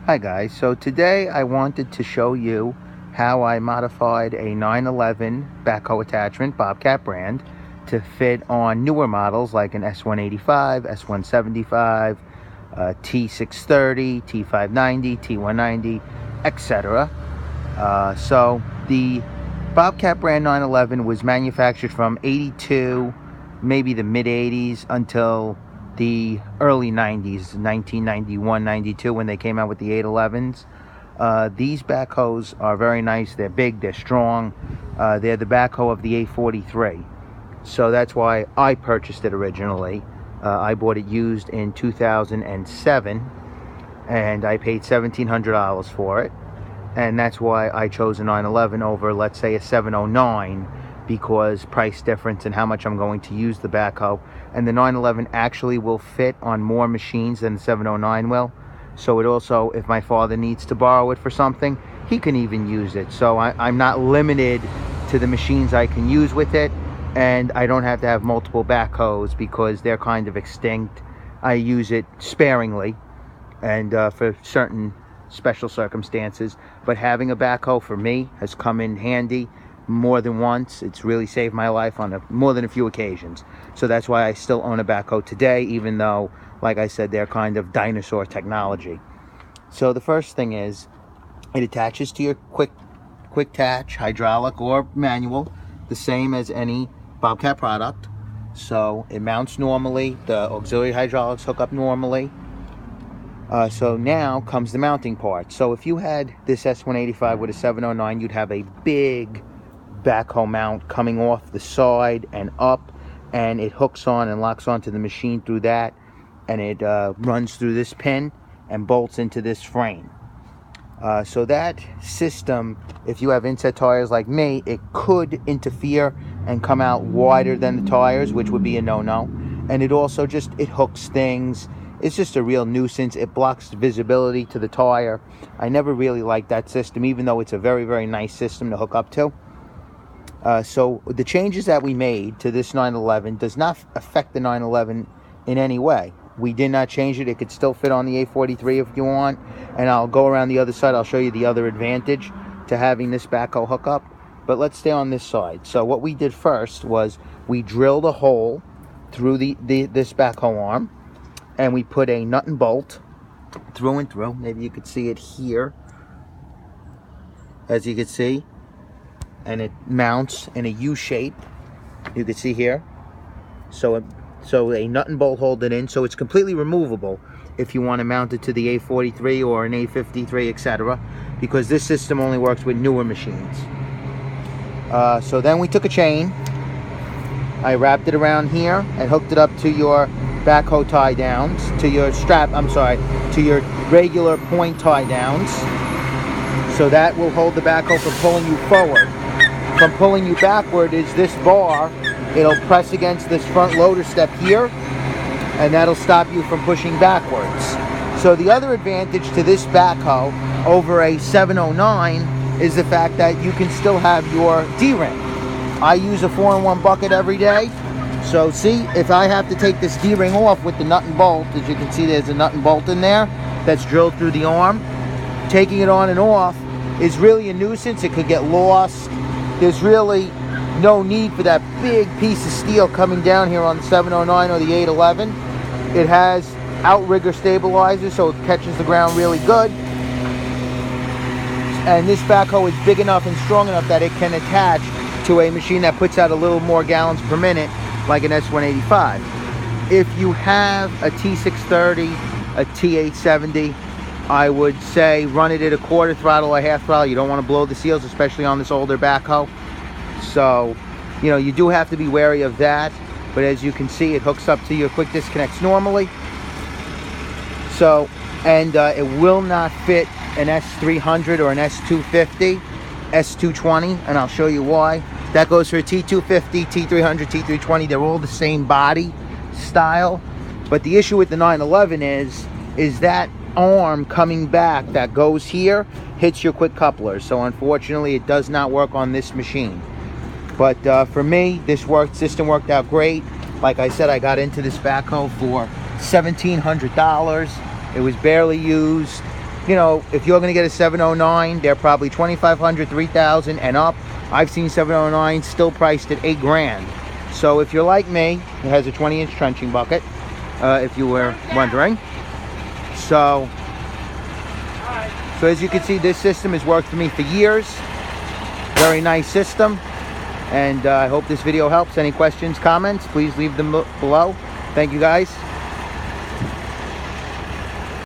Hi guys, so today I wanted to show you how I modified a 911 backhoe attachment, Bobcat brand, to fit on newer models like an S185, S175, T630, T590, T190, etc. So the Bobcat brand 911 was manufactured from 82, maybe the mid 80s until the early 90s, 1991, 92, when they came out with the 811s. These backhoes are very nice. They're big, they're strong. They're the backhoe of the 843. So that's why I purchased it originally. I bought it used in 2007 and I paid $1,700 for it. And that's why I chose a 911 over, let's say, a 709, because price difference and how much I'm going to use the backhoe. And the 911 actually will fit on more machines than the 709 will. So it also, if my father needs to borrow it for something, he can even use it. So I'm not limited to the machines I can use with it, and I don't have to have multiple backhoes because they're kind of extinct. I use it sparingly and for certain special circumstances, but having a backhoe for me has come in handy more than once. It's really saved my life on more than a few occasions. So that's why I still own a backhoe today, even though, like I said, they're kind of dinosaur technology. So the first thing is, it attaches to your quick attach, hydraulic or manual, the same as any Bobcat product. So it mounts normally, the auxiliary hydraulics hook up normally. So now comes the mounting part. So if you had this S185 with a 709, you'd have a big backhoe mount coming off the side and up, and it hooks on and locks onto the machine through that, and it runs through this pin and bolts into this frame. So that system, if you have inset tires like me, it could interfere and come out wider than the tires, which would be a no-no. And it also it hooks things. It's just a real nuisance. It blocks visibility to the tire. I never really liked that system, even though it's a very, very nice system to hook up to. So the changes that we made to this 911 does not affect the 911 in any way. We did not change it. It could still fit on the 843 if you want. And I'll go around the other side. I'll show you the other advantage to having this backhoe hookup. But let's stay on this side. So what we did first was we drilled a hole through this backhoe arm. And we put a nut and bolt through and through. Maybe you could see it here, as you can see. And it mounts in a U shape. You can see here. So a nut and bolt hold it in. So it's completely removable if you want to mount it to the 843 or an 853, etc. Because this system only works with newer machines. So then we took a chain. I wrapped it around here and hooked it up to your backhoe tie downs, to your to your regular point tie downs. So that will hold the backhoe from pulling you forward. From pulling you backward is this bar. It'll press against this front loader step here, and that'll stop you from pushing backwards. So the other advantage to this backhoe over a 709 is the fact that you can still have your D-ring. I use a 4-in-1 bucket every day. So see, if I have to take this D-ring off with the nut and bolt, as you can see there's a nut and bolt in there that's drilled through the arm. Taking it on and off is really a nuisance. It could get lost. There's really no need for that big piece of steel coming down here on the 709 or the 811. It has outrigger stabilizers, so it catches the ground really good. And this backhoe is big enough and strong enough that it can attach to a machine that puts out a little more gallons per minute, like an S185. If you have a T630, a T870, I would say run it at a quarter throttle or half throttle. You don't want to blow the seals, especially on this older backhoe. So, you know, you do have to be wary of that. But as you can see, it hooks up to your quick disconnects normally. So, and it will not fit an S300 or an S250, S220, and I'll show you why. That goes for a T250, T300, T320. They're all the same body style. But the issue with the 911 is that arm coming back that goes here hits your quick couplers. So unfortunately, it does not work on this machine. But for me, this system worked out great. Like I said, I got into this backhoe for $1,700. It was barely used. you know, if you're going to get a 709, they're probably 2,500, 3,000 and up. I've seen 709 still priced at $8,000. So if you're like me, it has a 20-inch trenching bucket, if you were wondering. So as you can see, this system has worked for me for years. Very nice system. And I hope this video helps. Any questions, comments, please leave them below. Thank you, guys.